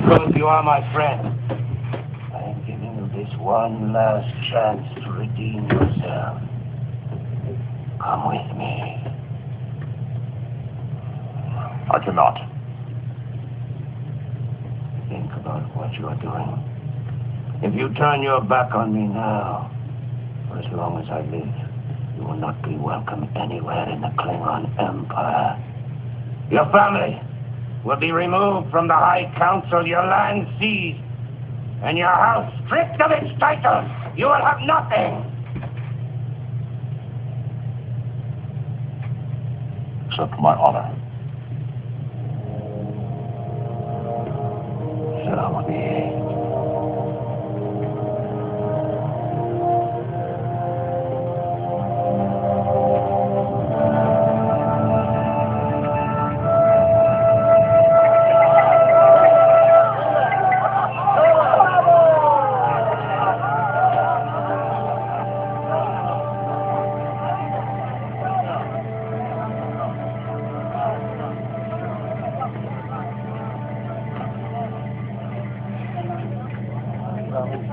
because you are my friend. I am giving you this one last chance to redeem yourself. Come with me. I cannot. Think about what you are doing. If you turn your back on me now, for as long as I live, you will not be welcome anywhere in the Klingon Empire. Your family will be removed from the High Council, your land seized, and your house stripped of its titles. You will have nothing. Except my honor. So be it.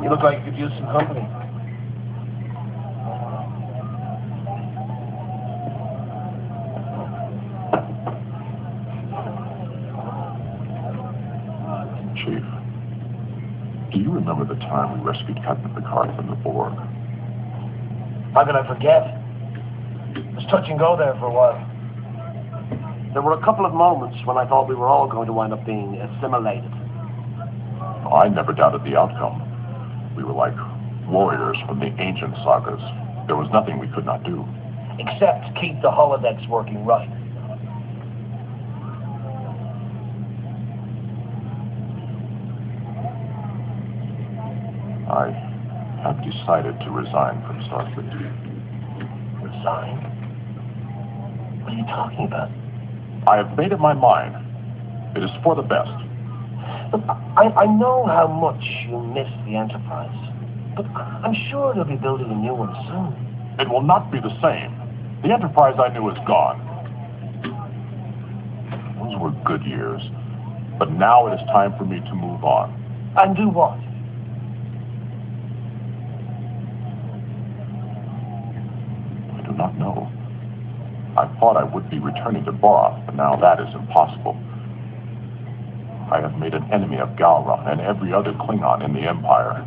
You look like you could use some company. Chief, do you remember the time we rescued Captain Picard from the Borg? How can I forget? It was touch and go there for a while. There were a couple of moments when I thought we were all going to wind up being assimilated. I never doubted the outcome. We were like warriors from the ancient sagas. There was nothing we could not do. Except keep the holodecks working right. I have decided to resign from Starfleet. Resign? What are you talking about? I have made up my mind. It is for the best. Look, I know how much you miss the Enterprise, but I'm sure they'll be building a new one soon. It will not be the same. The Enterprise I knew is gone. Those were good years, but now it is time for me to move on. And do what? I do not know. I thought I would be returning to Boroth, but now that is impossible. I have made an enemy of Galron and every other Klingon in the Empire.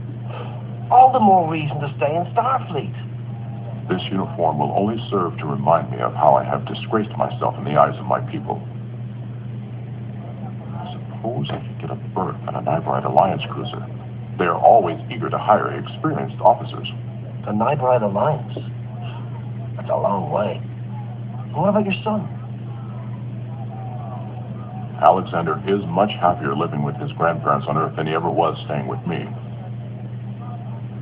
All the more reason to stay in Starfleet. This uniform will only serve to remind me of how I have disgraced myself in the eyes of my people. Suppose I could get a berth on a Nybride Alliance cruiser. They are always eager to hire experienced officers. The Nybride Alliance? That's a long way. What about your son? Alexander is much happier living with his grandparents on Earth than he ever was staying with me.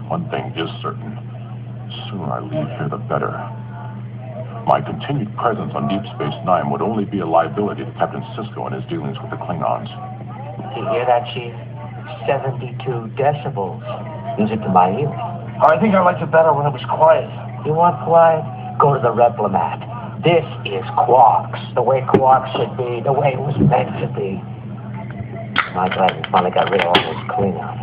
One thing is certain. The sooner I leave here, the better. My continued presence on Deep Space Nine would only be a liability to Captain Sisko and his dealings with the Klingons. You hear that, Chief? 72 decibels. Music to my ears. I think I liked it better when it was quiet. You want quiet? Go to the Replimat. This is Quarks. The way Quarks should be. The way it was meant to be. I'm glad we finally got rid of all those Klingons.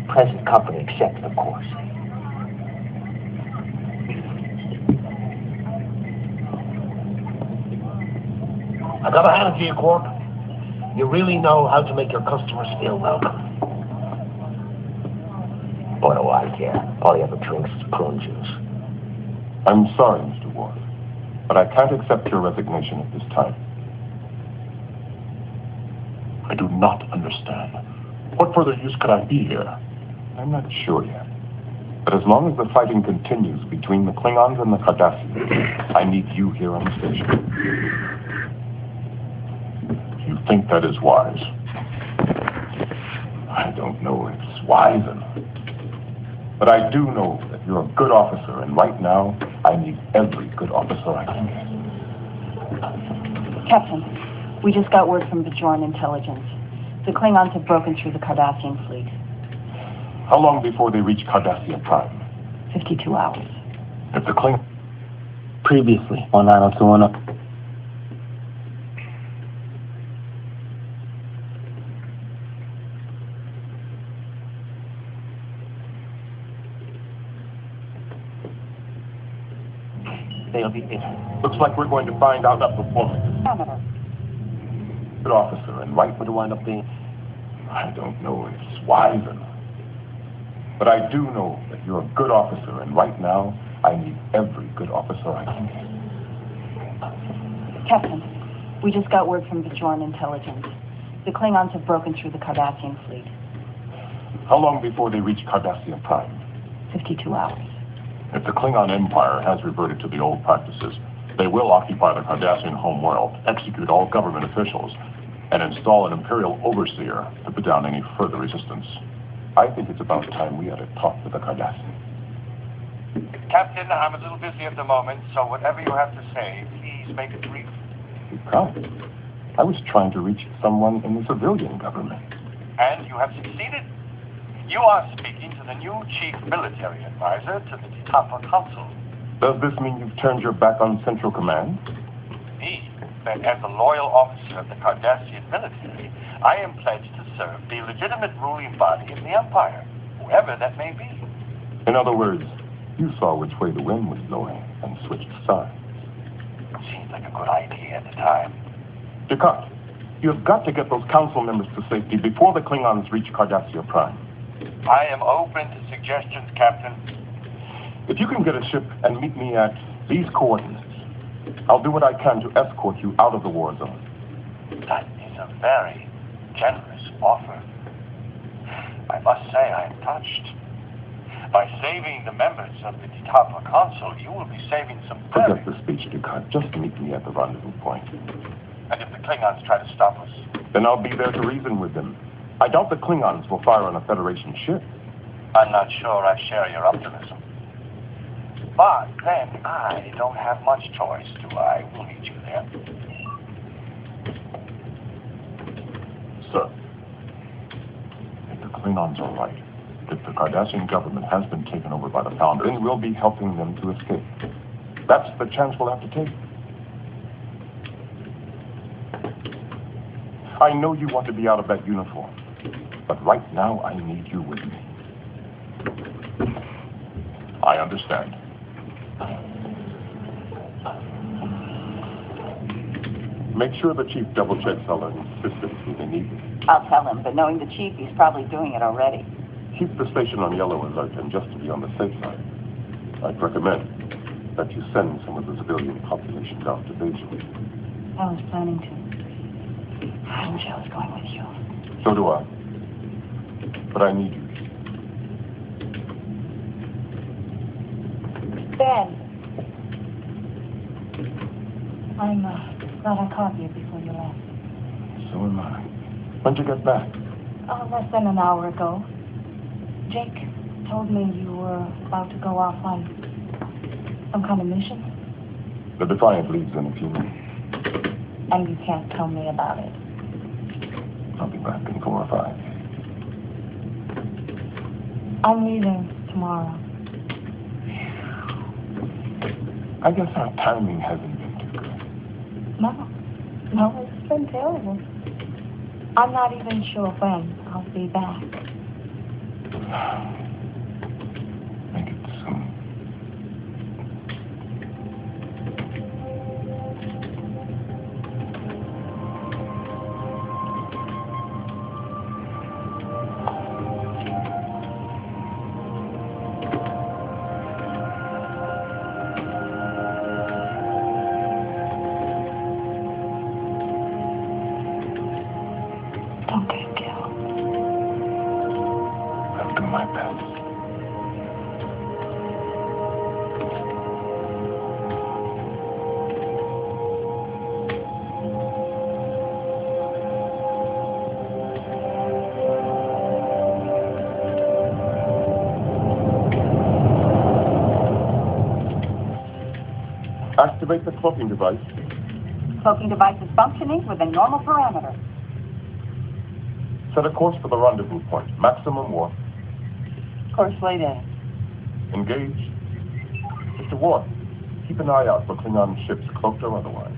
Present company accepted, of course. I gotta hand it to you, Quark. You really know how to make your customers feel welcome. What do I care? All he ever drinks is prune juice. I'm sorry, Mr. Worf, but I can't accept your resignation at this time. I do not understand. What further use could I be here? I'm not sure yet. But as long as the fighting continues between the Klingons and the Cardassians, I need you here on the station. You think that is wise? I don't know if it's wise enough. But I do know that you're a good officer, and right now, I need every good officer I can get. Captain, we just got word from Bajoran intelligence. The Klingons have broken through the Cardassian fleet. How long before they reach Cardassian Prime? 52 hours. If the Kling... Previously, 190210. they'll be hidden. Looks like we're going to find out up before me. Parameter. Good officer, and right What do I end up being? I don't know if it's wise or not. But I do know that you're a good officer, and right now, I need every good officer I can get. Captain, we just got word from Bajoran intelligence. The Klingons have broken through the Cardassian fleet. How long before they reach Cardassian Prime? 52 hours. If the Klingon Empire has reverted to the old practices, they will occupy the Cardassian homeworld, execute all government officials, and install an Imperial overseer to put down any further resistance. I think it's about time we had a talk with the Cardassian. Captain, I'm a little busy at the moment, so whatever you have to say, please make it brief. You can't. I was trying to reach someone in the civilian government. And you have succeeded. You are speaking to the new chief military advisor to the Tapa Council. Does this mean you've turned your back on Central Command? Me, that as a loyal officer of the Cardassian military, I am pledged to serve the legitimate ruling body of the Empire, whoever that may be. In other words, you saw which way the wind was blowing and switched sides. Seemed like a good idea at the time. Descartes, you've got to get those council members to safety before the Klingons reach Cardassia Prime. I am open to suggestions, Captain. If you can get a ship and meet me at these coordinates, I'll do what I can to escort you out of the war zone. That is a very generous offer. I must say I am touched. By saving the members of the Tapa Council, you will be saving some very... Forget the speech, Descartes. Just meet me at the rendezvous point. And if the Klingons try to stop us? Then I'll be there to reason with them. I doubt the Klingons will fire on a Federation ship. I'm not sure I share your optimism. But then I don't have much choice, do I? We'll meet you there. Sir, if the Klingons are right, if the Cardassian government has been taken over by the Founders, then we'll be helping them to escape. That's the chance we'll have to take. I know you want to be out of that uniform, but right now I need you with me. I understand. Make sure the chief double-checks all our systems if they need it. I'll tell him, but knowing the chief, he's probably doing it already. Keep the station on yellow alert, and just to be on the safe side, I'd recommend that you send some of the civilian population down to Beijing. I was planning to. I wish I was going with you. So do I. But I need you. Ben, I'm glad I caught you before you left. So am I. When'd you get back? Less than an hour ago. Jake told me you were about to go off on some kind of mission. The Defiant leaves in a few minutes. And you can't tell me about it. I'll be back in 4 or 5. I'm leaving tomorrow. I guess our timing hasn't been too good. No, it's been terrible. I'm not even sure when I'll be back. Make it soon. Don't get killed. I'll do my best. Activate the cloaking device. Cloaking device is functioning within normal parameters. Set a course for the rendezvous point. Maximum warp. Course laid in. Engage. Mr. Ward, keep an eye out for Klingon ships, cloaked or otherwise.